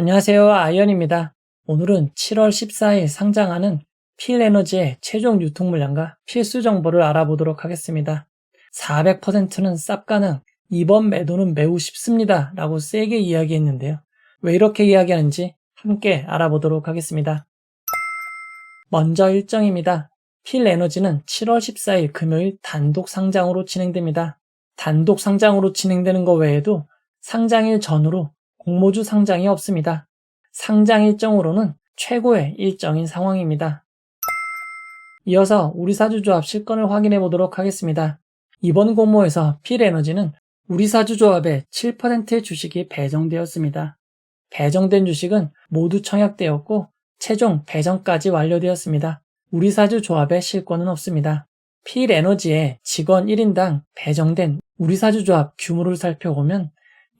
안녕하세요. 아이언입니다. 오늘은 7월 14일 상장하는 필에너지의 최종 유통 물량과 필수 정보를 알아보도록 하겠습니다. 400%는 쌉 가능, 이번 매도는 매우 쉽습니다 라고 세게 이야기했는데요. 왜 이렇게 이야기하는지 함께 알아보도록 하겠습니다. 먼저 일정입니다. 필에너지는 7월 14일 금요일 단독 상장으로 진행됩니다. 단독 상장으로 진행되는 것 외에도 상장일 전후로 공모주 상장이 없습니다. 상장 일정으로는 최고의 일정인 상황입니다. 이어서 우리사주조합 실권을 확인해 보도록 하겠습니다. 이번 공모에서 필에너지는 우리사주조합의 7%의 주식이 배정되었습니다. 배정된 주식은 모두 청약되었고 최종 배정까지 완료되었습니다. 우리사주조합의 실권은 없습니다. 필에너지의 직원 1인당 배정된 우리사주조합 규모를 살펴보면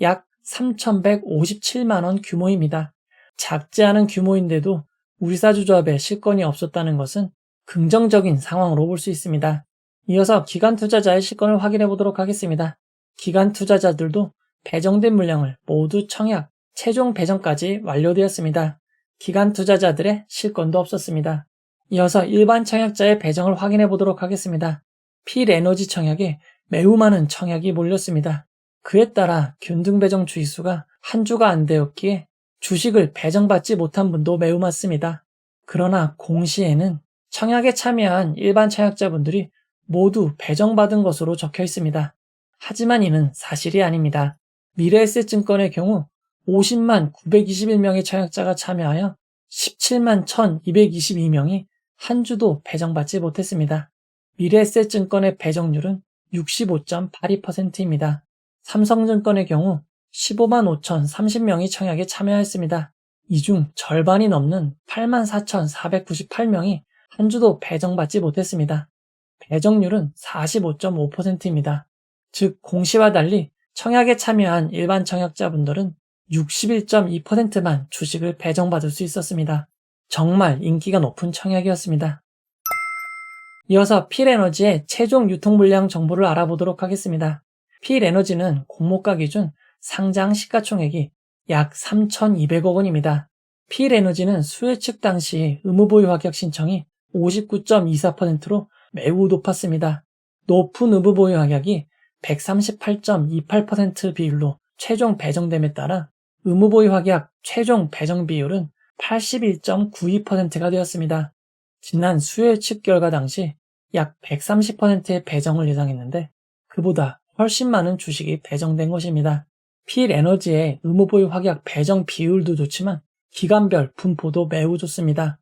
약 3,157만원 규모입니다. 작지 않은 규모인데도 우리사주조합에 실권이 없었다는 것은 긍정적인 상황으로 볼 수 있습니다. 이어서 기관 투자자의 실권을 확인해 보도록 하겠습니다. 기관 투자자들도 배정된 물량을 모두 청약, 최종 배정까지 완료되었습니다. 기관 투자자들의 실권도 없었습니다. 이어서 일반 청약자의 배정을 확인해 보도록 하겠습니다. 필에너지 청약에 매우 많은 청약이 몰렸습니다. 그에 따라 균등 배정 주의수가 한 주가 안 되었기에 주식을 배정받지 못한 분도 매우 많습니다. 그러나 공시에는 청약에 참여한 일반 청약자분들이 모두 배정받은 것으로 적혀 있습니다. 하지만 이는 사실이 아닙니다. 미래에셋증권의 경우 50만 921명의 청약자가 참여하여 17만 1222명이 한 주도 배정받지 못했습니다. 미래에셋증권의 배정률은 65.82%입니다. 삼성증권의 경우 15만 5,030명이 청약에 참여했습니다. 이 중 절반이 넘는 8만 4,498명이 한 주도 배정받지 못했습니다. 배정률은 45.5%입니다. 즉 공시와 달리 청약에 참여한 일반 청약자분들은 61.2%만 주식을 배정받을 수 있었습니다. 정말 인기가 높은 청약이었습니다. 이어서 필에너지의 최종 유통 물량 정보를 알아보도록 하겠습니다. 필에너지는 공모가 기준 상장 시가총액이 약 3,200억 원입니다. 필에너지는 수혜측 당시 의무보유 합격 신청이 59.24%로 매우 높았습니다. 높은 의무보유 합격이 138.28% 비율로 최종 배정됨에 따라 의무보유 합격 최종 배정 비율은 81.92%가 되었습니다. 지난 수혜측 결과 당시 약 130%의 배정을 예상했는데 그보다 훨씬 많은 주식이 배정된 것입니다. 필에너지의 의무보유 확약 배정 비율도 좋지만 기간별 분포도 매우 좋습니다.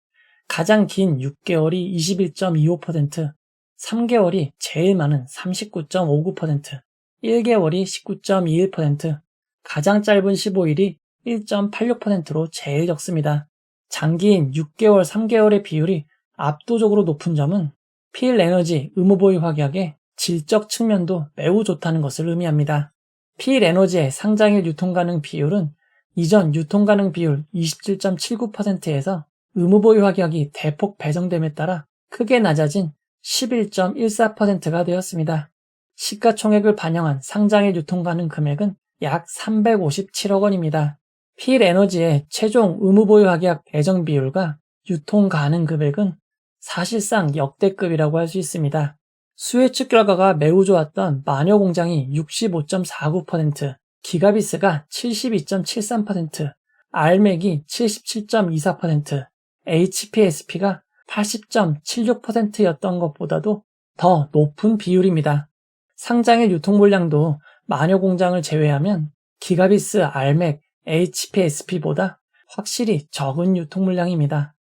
가장 긴 6개월이 21.25%, 3개월이 제일 많은 39.59%, 1개월이 19.21%, 가장 짧은 15일이 1.86%로 제일 적습니다. 장기인 6개월, 3개월의 비율이 압도적으로 높은 점은 필에너지 의무보유 확약의 질적 측면도 매우 좋다는 것을 의미합니다. 필에너지의 상장일 유통가능 비율은 이전 유통가능 비율 27.79%에서 의무보유 확약이 대폭 배정됨에 따라 크게 낮아진 11.14%가 되었습니다. 시가총액을 반영한 상장일 유통가능 금액은 약 357억 원입니다. 필에너지의 최종 의무보유 확약 배정 비율과 유통가능 금액은 사실상 역대급이라고 할 수 있습니다. 수혜측 결과가 매우 좋았던 마녀공장이 65.49%, 기가비스가 72.73%, 알맥이 77.24%, HPSP가 80.76%였던 것보다도 더 높은 비율입니다. 상장일 유통 물량도 마녀공장을 제외하면 기가비스, 알맥, HPSP보다 확실히 적은 유통 물량입니다.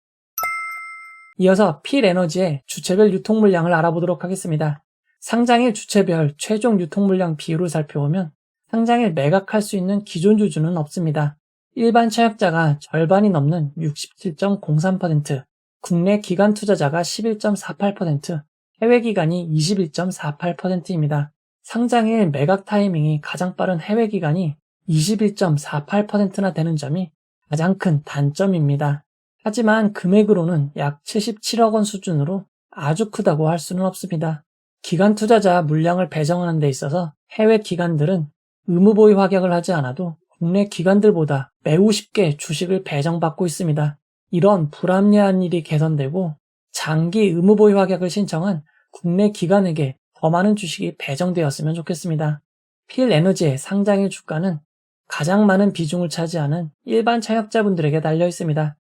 이어서 필에너지의 주체별 유통 물량을 알아보도록 하겠습니다. 상장일 주체별 최종 유통 물량 비율을 살펴보면 상장일 매각할 수 있는 기존 주주는 없습니다. 일반 청약자가 절반이 넘는 67.03%, 국내 기관 투자자가 11.48%, 해외 기관이 21.48%입니다. 상장일 매각 타이밍이 가장 빠른 해외 기관이 21.48%나 되는 점이 가장 큰 단점입니다. 하지만 금액으로는 약 77억 원 수준으로 아주 크다고 할 수는 없습니다. 기관 투자자 물량을 배정하는 데 있어서 해외 기관들은 의무보유 확약을 하지 않아도 국내 기관들보다 매우 쉽게 주식을 배정받고 있습니다. 이런 불합리한 일이 개선되고 장기 의무 보유 확약을 신청한 국내 기관에게 더 많은 주식이 배정되었으면 좋겠습니다. 필에너지의 상장일 주가는 가장 많은 비중을 차지하는 일반 청약자분들에게 달려 있습니다.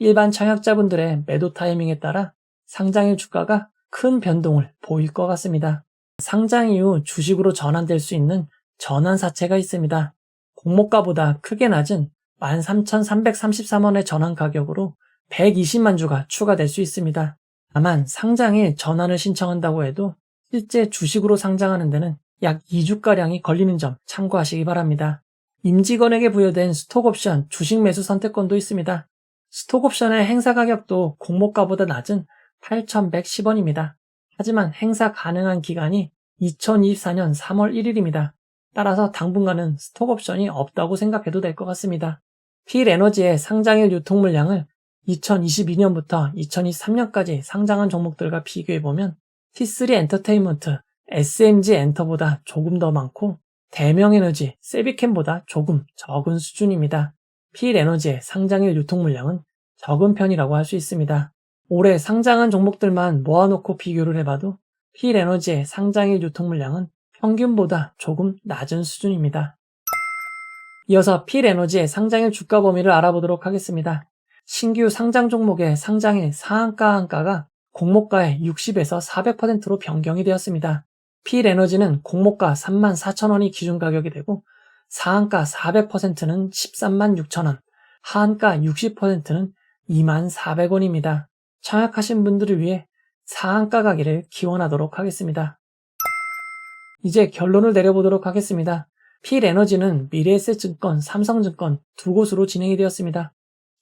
일반 청약자분들의 매도 타이밍에 따라 상장일 주가가 큰 변동을 보일 것 같습니다. 상장 이후 주식으로 전환될 수 있는 전환사채가 있습니다. 공모가보다 크게 낮은 13,333원의 전환 가격으로 120만 주가 추가될 수 있습니다. 다만 상장일 전환을 신청한다고 해도 실제 주식으로 상장하는 데는 약 2주가량이 걸리는 점 참고하시기 바랍니다. 임직원에게 부여된 스톡옵션 주식 매수 선택권도 있습니다. 스톡옵션의 행사 가격도 공모가보다 낮은 8,110원입니다. 하지만 행사 가능한 기간이 2024년 3월 1일입니다. 따라서 당분간은 스톡옵션이 없다고 생각해도 될 것 같습니다. 필에너지의 상장일 유통 물량을 2022년부터 2023년까지 상장한 종목들과 비교해보면 T3 엔터테인먼트, SMG 엔터보다 조금 더 많고 대명에너지, 세비캠보다 조금 적은 수준입니다. 필에너지의 상장일 유통 물량은 적은 편이라고 할 수 있습니다. 올해 상장한 종목들만 모아놓고 비교를 해봐도 필에너지의 상장일 유통 물량은 평균보다 조금 낮은 수준입니다. 이어서 필에너지의 상장일 주가 범위를 알아보도록 하겠습니다. 신규 상장 종목의 상장일 상한가 한가가 공모가의 60에서 400%로 변경이 되었습니다. 필에너지는 공모가 34,000원이 기준 가격이 되고 상한가 400%는 13만 6천원, 하한가 60%는 2만 400원입니다. 청약하신 분들을 위해 상한가 가기를 기원하도록 하겠습니다. 이제 결론을 내려보도록 하겠습니다. 필에너지는 미래에셋증권, 삼성증권 두 곳으로 진행이 되었습니다.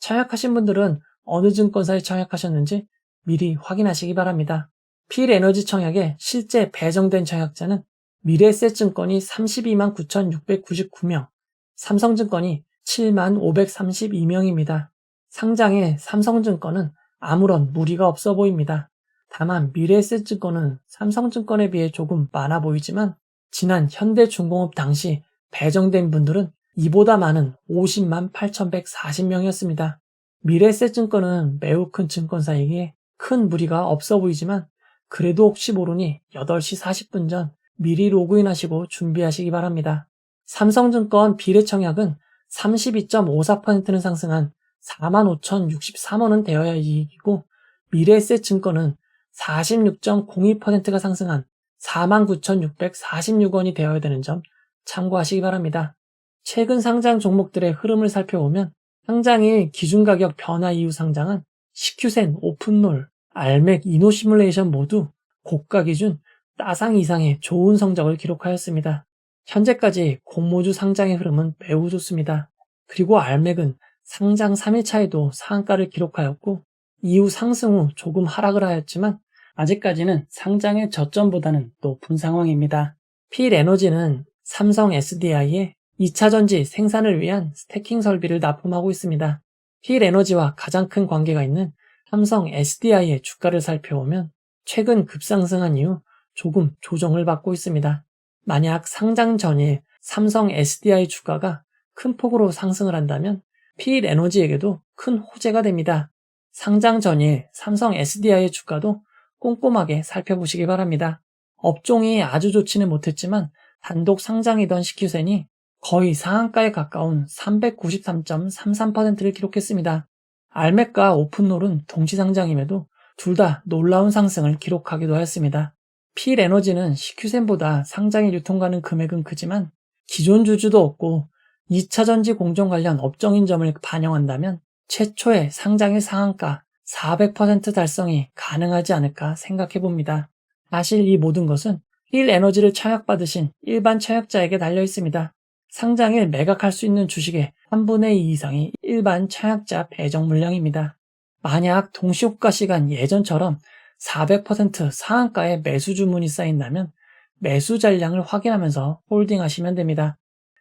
청약하신 분들은 어느 증권사에 청약하셨는지 미리 확인하시기 바랍니다. 필에너지 청약에 실제 배정된 청약자는 미래에셋증권이 32만 9,699명, 삼성증권이 7만 532명입니다. 상장에 삼성증권은 아무런 무리가 없어 보입니다. 다만 미래에셋증권은 삼성증권에 비해 조금 많아 보이지만 지난 현대중공업 당시 배정된 분들은 이보다 많은 50만 8,140명이었습니다. 미래에셋증권은 매우 큰 증권사이기에 큰 무리가 없어 보이지만 그래도 혹시 모르니 8시 40분 전 미리 로그인하시고 준비하시기 바랍니다. 삼성증권 비례청약은 32.54%는 상승한 45,063원은 되어야 이익이고 미래에셋증권은 46.02%가 상승한 49,646원이 되어야 되는 점 참고하시기 바랍니다. 최근 상장 종목들의 흐름을 살펴보면 상장일 기준가격 변화 이후 상장한 CQ센, 오픈롤, 알맥, 이노시뮬레이션 모두 고가 기준 따상 이상의 좋은 성적을 기록하였습니다. 현재까지 공모주 상장의 흐름은 매우 좋습니다. 그리고 알맥은 상장 3일차에도 상한가를 기록하였고 이후 상승 후 조금 하락을 하였지만 아직까지는 상장의 저점보다는 높은 상황입니다. 필에너지는 삼성 SDI에 2차전지 생산을 위한 스태킹 설비를 납품하고 있습니다. 필에너지와 가장 큰 관계가 있는 삼성 SDI의 주가를 살펴보면 최근 급상승한 이후 조금 조정을 받고 있습니다. 만약 상장 전일 삼성 SDI 주가가 큰 폭으로 상승을 한다면 필에너지에게도 큰 호재가 됩니다. 상장 전일 삼성 SDI의 주가도 꼼꼼하게 살펴보시기 바랍니다. 업종이 아주 좋지는 못했지만 단독 상장이던 CQ센이 거의 상한가에 가까운 393.33%를 기록했습니다. 알맥과 오픈롤은 동시 상장임에도 둘 다 놀라운 상승을 기록하기도 하였습니다. 필에너지는 CQ센보다 상장에 유통가는 금액은 크지만 기존 주주도 없고 2차전지 공정 관련 업종인 점을 반영한다면 최초의 상장일 상한가 400% 달성이 가능하지 않을까 생각해봅니다. 사실 이 모든 것은 필에너지를 청약받으신 일반 청약자에게 달려 있습니다. 상장일 매각할 수 있는 주식의 3분의 2 이상이 일반 청약자 배정 물량입니다. 만약 동시호가 시간 예전처럼 400% 상한가에 매수 주문이 쌓인다면 매수 잔량을 확인하면서 홀딩하시면 됩니다.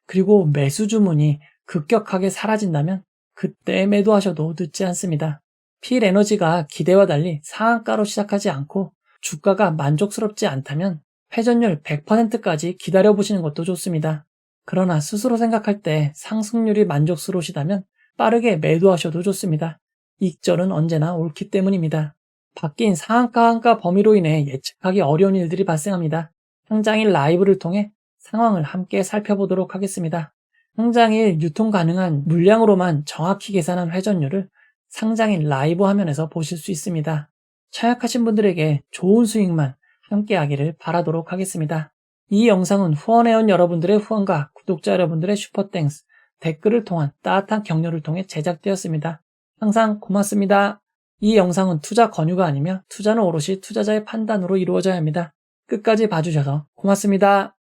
그리고 매수 주문이 급격하게 사라진다면 그때 매도하셔도 늦지 않습니다. 필에너지가 기대와 달리 상한가로 시작하지 않고 주가가 만족스럽지 않다면 회전율 100%까지 기다려보시는 것도 좋습니다. 그러나 스스로 생각할 때 상승률이 만족스러우시다면 빠르게 매도하셔도 좋습니다. 익절은 언제나 옳기 때문입니다. 바뀐 상한가 한가 범위로 인해 예측하기 어려운 일들이 발생합니다. 상장일 라이브를 통해 상황을 함께 살펴보도록 하겠습니다. 상장일 유통 가능한 물량으로만 정확히 계산한 회전율을 상장일 라이브 화면에서 보실 수 있습니다. 차약하신 분들에게 좋은 수익만 함께 하기를 바라도록 하겠습니다. 이 영상은 후원해온 여러분들의 후원과 구독자 여러분들의 슈퍼땡스, 댓글을 통한 따뜻한 격려를 통해 제작되었습니다. 항상 고맙습니다. 이 영상은 투자 권유가 아니며 투자는 오롯이 투자자의 판단으로 이루어져야 합니다. 끝까지 봐주셔서 고맙습니다.